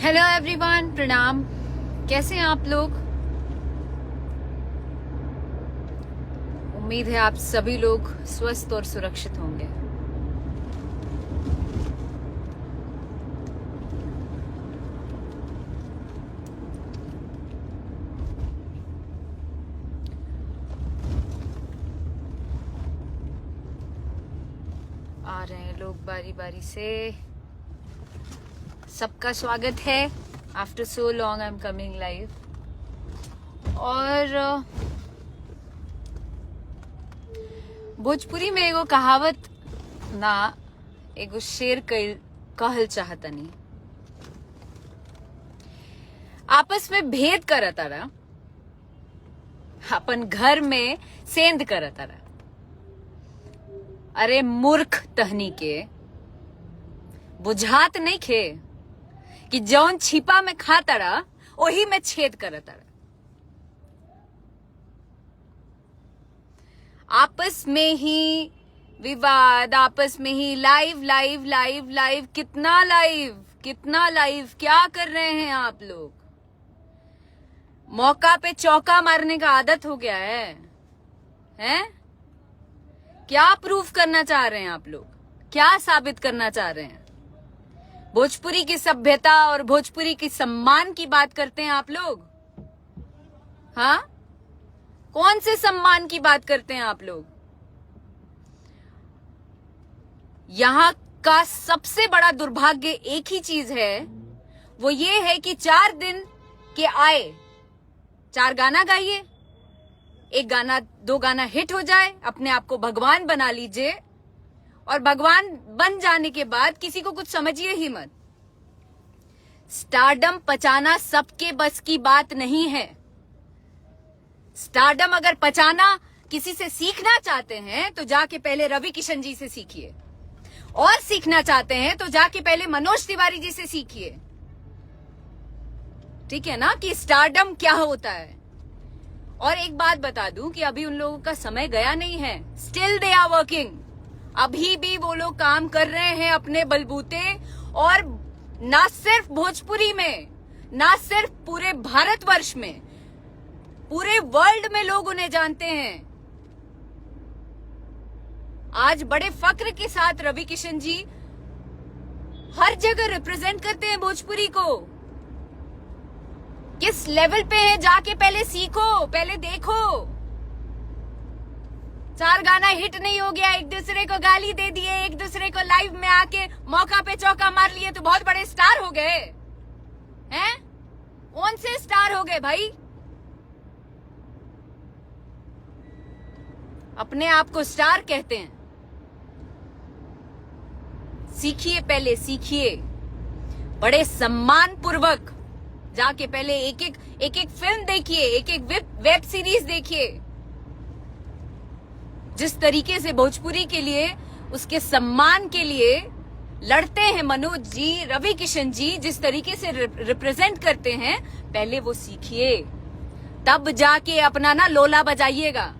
Hello everyone, प्रणाम। कैसे हैं आप लोग? उम्मीद है आप सभी लोग स्वस्थ और सुरक्षित होंगे। आ रहे हैं लोग बारी बारी से। सबका स्वागत है। After so long I am coming live. और भोजपुरी में एगो कहावत ना एगो शेर कहल चाहतनी। आपस में भेद करतारा, अपन घर में सेंध करतारा। अरे मूर्ख तहनी के बुझात नहीं खे कि जौन छिपा में खातारा वही में छेद करतारा। आपस में ही विवाद, आपस में ही लाइव लाइव लाइव लाइव। कितना लाइव क्या कर रहे हैं आप लोग? मौका पे चौका मारने का आदत हो गया है हैं? क्या प्रूफ करना चाह रहे हैं आप लोग? क्या साबित करना चाह रहे हैं? भोजपुरी की सभ्यता और भोजपुरी की सम्मान की बात करते हैं आप लोग? हाँ, कौन से सम्मान की बात करते हैं आप लोग? यहां का सबसे बड़ा दुर्भाग्य एक ही चीज है, वो ये है कि 4 दिन के आए 4 गाना गाइए, 1 गाना 2 गाना हिट हो जाए, अपने आप को भगवान बना लीजिए, और भगवान बन जाने के बाद किसी को कुछ समझिए ही मत। स्टारडम पचाना सबके बस की बात नहीं है। स्टारडम अगर पचाना किसी से सीखना चाहते हैं तो जाके पहले रवि किशन जी से सीखिए, और सीखना चाहते हैं तो जाके पहले मनोज तिवारी जी से सीखिए। ठीक है ना, कि स्टारडम क्या होता है। और एक बात बता दूं कि अभी उन लोगों का समय गया नहीं है। Still they are working. अभी भी वो लोग काम कर रहे हैं अपने बलबूते, और ना सिर्फ भोजपुरी में, ना सिर्फ पूरे भारतवर्ष में, पूरे वर्ल्ड में लोग उन्हें जानते हैं। आज बड़े फक्र के साथ रवि किशन जी हर जगह रिप्रेजेंट करते हैं भोजपुरी को। किस लेवल पे है जाके पहले सीखो, पहले देखो। 4 गाना हिट नहीं हो गया, एक दूसरे को गाली दे दिए, एक दूसरे को लाइव में आके मौका पे चौका मार लिए तो बहुत बड़े स्टार हो गए हैं? कौन से स्टार हो गए भाई? अपने आप को स्टार कहते हैं। सीखिए, पहले सीखिए, बड़े सम्मान पूर्वक जाके पहले एक एक फिल्म देखिए, एक एक वेब सीरीज देखिए। जिस तरीके से भोजपुरी के लिए, उसके सम्मान के लिए लड़ते हैं मनोज जी, रवि किशन जी, जिस तरीके से रिप्रेजेंट करते हैं, पहले वो सीखिए, तब जाके अपना ना लोला बजाइएगा।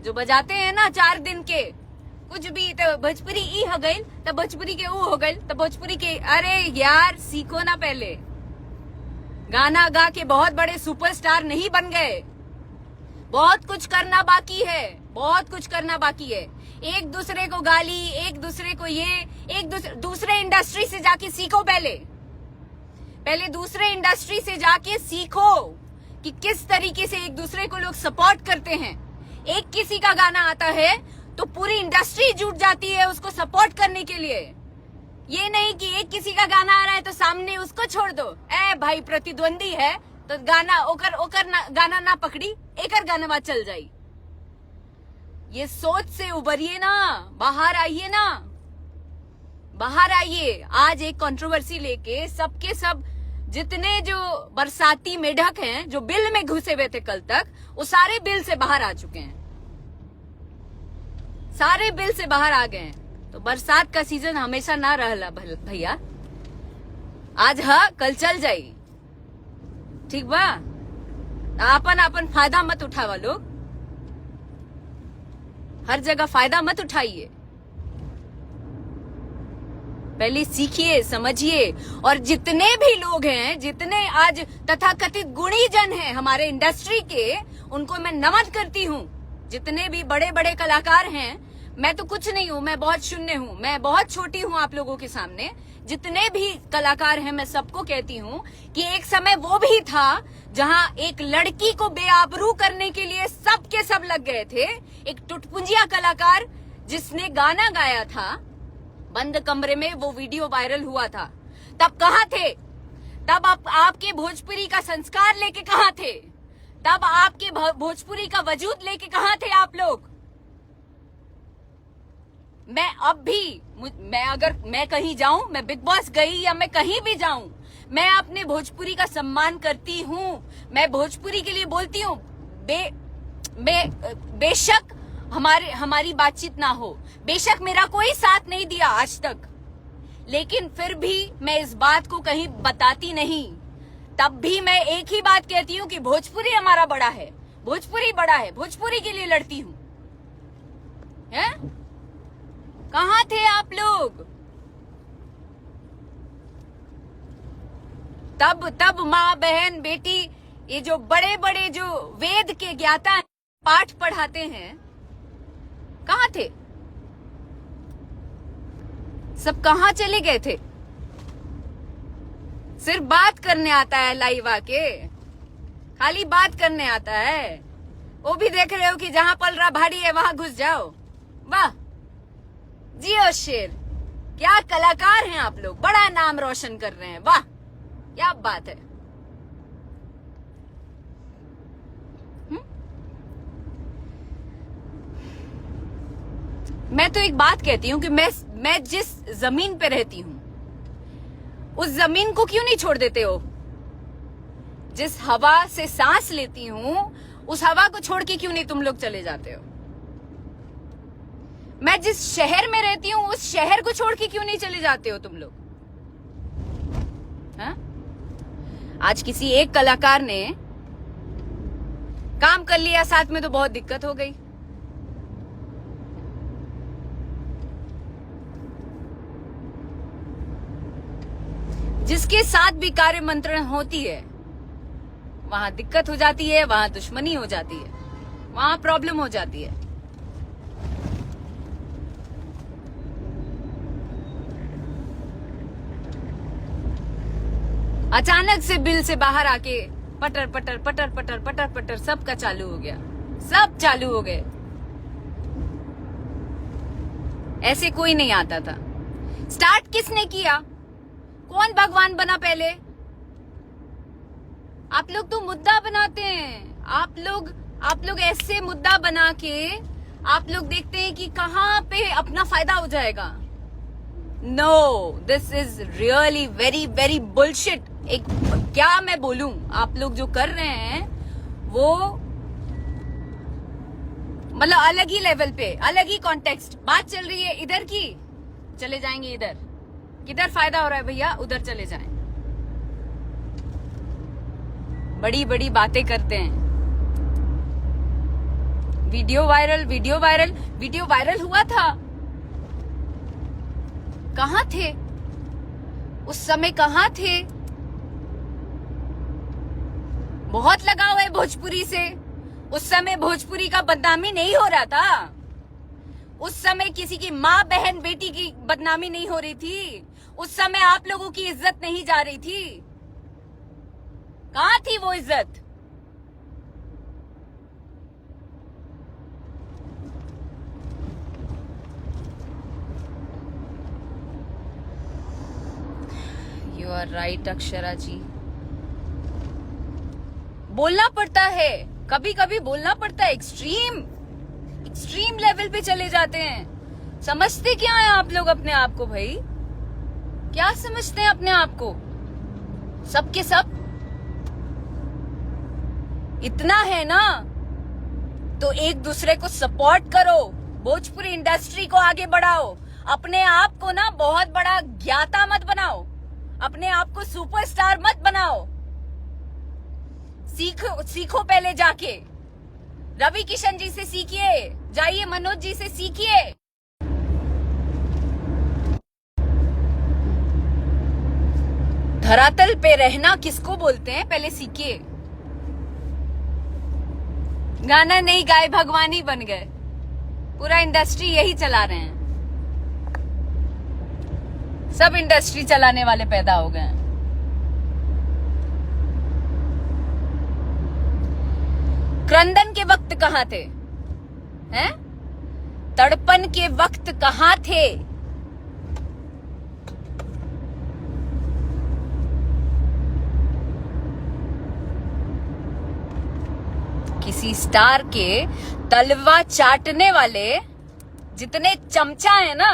जो बजाते हैं ना 4 दिन के कुछ भी, तो भोजपुरी ई हो गई, तब भोजपुरी के ऊ हो गई, तब भोजपुरी के। अरे यार, सीखो ना पहले। गाना गा के बहुत बड़े सुपरस्टार नहीं बन गए। बहुत कुछ करना बाकी है, बहुत कुछ करना बाकी है। एक दूसरे को गाली, एक दूसरे को ये, एक दूसरे इंडस्ट्री से जाके सीखो। पहले दूसरे इंडस्ट्री से जाके सीखो कि किस तरीके से एक दूसरे को लोग सपोर्ट करते हैं। एक किसी का गाना आता है तो पूरी इंडस्ट्री जुट जाती है उसको सपोर्ट करने के लिए। ये नहीं कि एक किसी का गाना आ रहा है तो सामने उसको छोड़ दो। ए भाई, प्रतिद्वंदी है तो गाना ओकर गाना ना पकड़ी, एकर गाना बाद चल जाई। ये सोच से उबरिए ना, बाहर आइए ना, बाहर आइए। आज एक कंट्रोवर्सी लेके सबके सब जितने जो बरसाती मेढक हैं, जो बिल में घुसे हुए थे कल तक, वो सारे बिल से बाहर आ चुके हैं, सारे बिल से बाहर आ गए हैं। तो बरसात का सीजन हमेशा ना रहला भैया। आज हाँ, कल चल जाई। ठीक बा? आपन फायदा मत उठावा लोग, हर जगह फायदा मत उठाइए। पहले सीखिए, समझिए। और जितने भी लोग हैं, जितने आज तथाकथित गुणी जन हैं हमारे इंडस्ट्री के, उनको मैं नमन करती हूँ। जितने भी बड़े बड़े कलाकार हैं, मैं तो कुछ नहीं हूँ, मैं बहुत शून्य हूँ, मैं बहुत छोटी हूँ आप लोगों के सामने। जितने भी कलाकार हैं, मैं सबको कहती हूँ कि एक समय वो भी था जहाँ एक लड़की को बेआबरू करने के लिए सब के सब लग गए थे। एक टुटपुंजिया कलाकार जिसने गाना गाया था बंद कमरे में, वो वीडियो वायरल हुआ था। तब कहाँ थे? तब आपके भोजपुरी का संस्कार लेके कहाँ थे? तब आपके भोजपुरी का वजूद लेके कहाँ थे आप लोग? मैं अब भी, अगर मैं कहीं जाऊं, मैं बिग बॉस गई या मैं कहीं भी जाऊं, मैं अपने भोजपुरी का सम्मान करती हूं। मैं भोजपुरी के लिए बोलती हूं। बेशक हमारी बातचीत ना हो, बेशक मेरा कोई साथ नहीं दिया आज तक, लेकिन फिर भी मैं इस बात को कहीं बताती नहीं। तब भी मैं एक ही बात कहती हूँ कि भोजपुरी हमारा बड़ा है, भोजपुरी बड़ा है, भोजपुरी के लिए लड़ती हूँ। हैं? कहाँ थे आप लोग? तब माँ, बहन, बेटी, ये जो बड़े बड़े जो वेद के ज्ञाता हैं, पाठ पढ़ाते हैं, कहाँ थे? सब कहाँ चले गए थे? सिर्फ बात करने आता है लाइव आके, खाली बात करने आता है। वो भी देख रहे हो कि जहां पलरा भाड़ी है वहां घुस जाओ। वाह जियो शेर, क्या कलाकार हैं आप लोग, बड़ा नाम रोशन कर रहे हैं। वाह क्या बात है। मैं तो एक बात कहती हूँ कि मैं जिस जमीन पे रहती हूँ, उस जमीन को क्यों नहीं छोड़ देते हो? जिस हवा से सांस लेती हूँ, उस हवा को छोड़ के क्यों नहीं तुम लोग चले जाते हो? मैं जिस शहर में रहती हूँ, उस शहर को छोड़ के क्यों नहीं चले जाते हो तुम लोग? हाँ? आज किसी एक कलाकार ने काम कर लिया साथ में तो बहुत दिक्कत हो गई। जिसके साथ भी कार्य मंत्रणा होती है, वहां दिक्कत हो जाती है, वहां दुश्मनी हो जाती है, वहां प्रॉब्लम हो जाती है। अचानक से बिल से बाहर आके पटर पटर पटर पटर पटर पटर सबका चालू हो गया, सब चालू हो गए। ऐसे कोई नहीं आता था। स्टार्ट किसने किया? कौन भगवान बना पहले? आप लोग तो मुद्दा बनाते हैं। आप लोग ऐसे मुद्दा बना के आप लोग देखते हैं कि कहां पे अपना फायदा हो जाएगा। No, this is really very very bullshit. एक क्या मैं बोलूं, आप लोग जो कर रहे हैं वो मतलब अलग ही लेवल पे, अलग ही कॉन्टेक्स्ट। बात चल रही है इधर की, चले जाएंगे इधर। किधर फायदा हो रहा है भैया, उधर चले जाएं। बड़ी बड़ी बातें करते हैं। वीडियो वायरल हुआ था। कहां थे उस समय? कहां थे? बहुत लगाव है भोजपुरी से। उस समय भोजपुरी का बदनामी नहीं हो रहा था। उस समय किसी की माँ, बहन, बेटी की बदनामी नहीं हो रही थी। उस समय आप लोगों की इज्जत नहीं जा रही थी। कहां थी वो इज्जत? यू आर राइट अक्षरा जी। बोलना पड़ता है, कभी कभी बोलना पड़ता है। एक्सट्रीम लेवल पे चले जाते हैं। समझते क्या है आप लोग अपने आप को? भाई क्या समझते हैं अपने आप को? सबके सब इतना है ना, तो एक दूसरे को सपोर्ट करो, भोजपुरी इंडस्ट्री को आगे बढ़ाओ। अपने आप को ना बहुत बड़ा ज्ञाता मत बनाओ, अपने आप को सुपरस्टार मत बनाओ। सीखो पहले जाके। रवि किशन जी से सीखिए, जाइए मनोज जी से सीखिए। धरातल पे रहना किसको बोलते हैं पहले सीखिए। गाना नहीं गाए भगवान ही बन गए, पूरा इंडस्ट्री यही चला रहे हैं, सब इंडस्ट्री चलाने वाले पैदा हो गए हैं। क्रंदन के वक्त कहां थे हैं? तड़पन के वक्त कहां थे? किसी स्टार के तलवा चाटने वाले जितने चमचा है ना,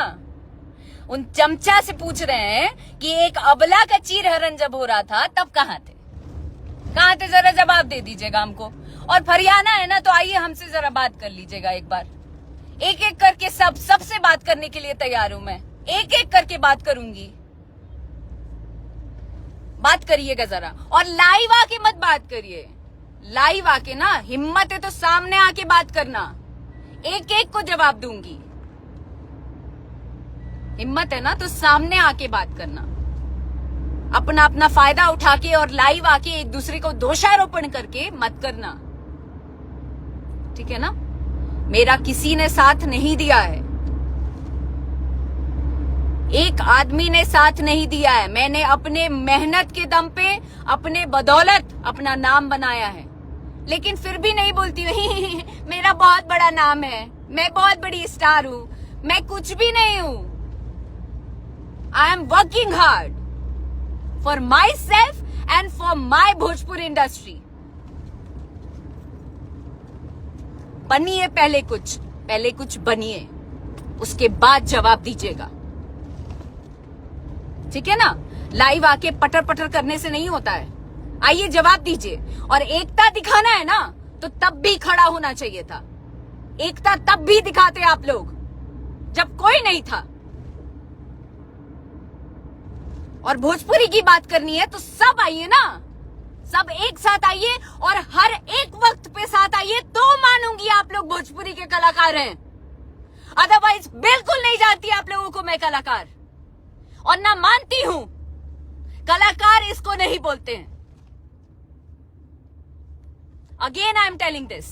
उन चमचा से पूछ रहे हैं कि एक अबला का चीरहरण जब हो रहा था तब कहां थे? कहां थे? जरा जवाब दे दीजिएगा हमको। और फरियाना है ना, तो आइए हमसे जरा बात कर लीजिएगा एक बार। एक एक करके सबसे बात करने के लिए तैयार हूं मैं, एक एक करके बात करूंगी। बात करिएगा जरा, और लाइव आके मत बात करिए। लाइव आके ना, हिम्मत है तो सामने आके बात करना, एक एक को जवाब दूंगी। हिम्मत है ना तो सामने आके बात करना, अपना अपना फायदा उठा के और लाइव आके एक दूसरे को दोषारोपण करके मत करना, ठीक है ना? मेरा किसी ने साथ नहीं दिया है, एक आदमी ने साथ नहीं दिया है। मैंने अपने मेहनत के दम पे, अपने बदौलत अपना नाम बनाया है, लेकिन फिर भी नहीं बोलती मेरा बहुत बड़ा नाम है, मैं बहुत बड़ी स्टार हूं। मैं कुछ भी नहीं हूं। I am working hard for my self and for my Bhojpuri industry. बनिए पहले कुछ बनिए, उसके बाद जवाब दीजिएगा, ठीक है ना? लाइव आके पटर पटर करने से नहीं होता है। आइए जवाब दीजिए। और एकता दिखाना है ना, तो तब भी खड़ा होना चाहिए था। एकता तब भी दिखाते आप लोग जब कोई नहीं था। और भोजपुरी की बात करनी है तो सब आइए ना, सब एक साथ आइए और हर एक वक्त पे साथ आइए, तो मानूंगी आप लोग भोजपुरी के कलाकार हैं। अदरवाइज बिल्कुल नहीं जानती आप लोगों को मैं कलाकार, और ना मानती हूं। कलाकार इसको नहीं बोलते हैं। Again I am telling this.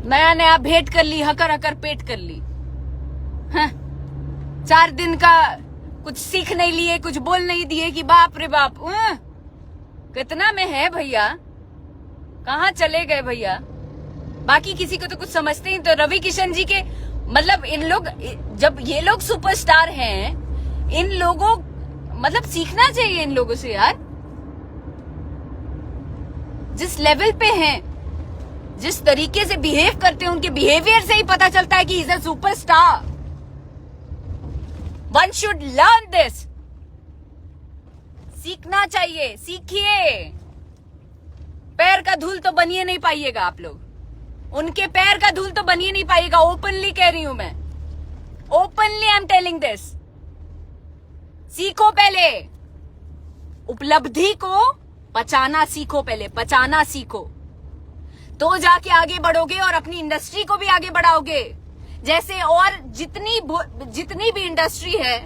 नया नया भेंट कर ली, हकर हकर पेट कर ली। 4 दिन का कुछ सीख नहीं लिए, कुछ बोल नहीं दिए कि बाप रे बाप कितना में है भैया, कहाँ चले गए भैया। बाकी किसी को तो कुछ समझते ही। तो रवि किशन जी के मतलब, इन लोग, जब ये लोग सुपरस्टार हैं, इन लोगों मतलब सीखना चाहिए इन लोगों से यार। जिस लेवल पे हैं, जिस तरीके से बिहेव करते हैं, उनके बिहेवियर से ही पता चलता है कि is a superstar. One should learn this. सीखना चाहिए, सीखिए। पैर का धूल तो बनिए नहीं पाइएगा आप लोग, उनके पैर का धूल तो बनिए नहीं पाइएगा। ओपनली कह रही हूं मैं, openly I am telling this. सीखो पहले, उपलब्धि को पचाना सीखो, पहले पचाना सीखो, तो जाके आगे बढ़ोगे और अपनी इंडस्ट्री को भी आगे बढ़ाओगे। जैसे और जितनी भी इंडस्ट्री है,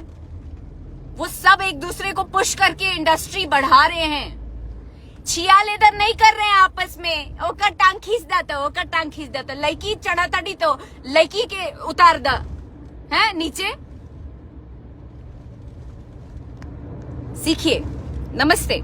वो सब एक दूसरे को पुश करके इंडस्ट्री बढ़ा रहे हैं। छिया लेदर नहीं कर रहे हैं आपस में। ओकर टांग खींच देता, ओकर टांग खींच देता, लड़की चढ़ा तड़ी तो लड़की के उतार दा है नीचे। सीखिए। नमस्ते।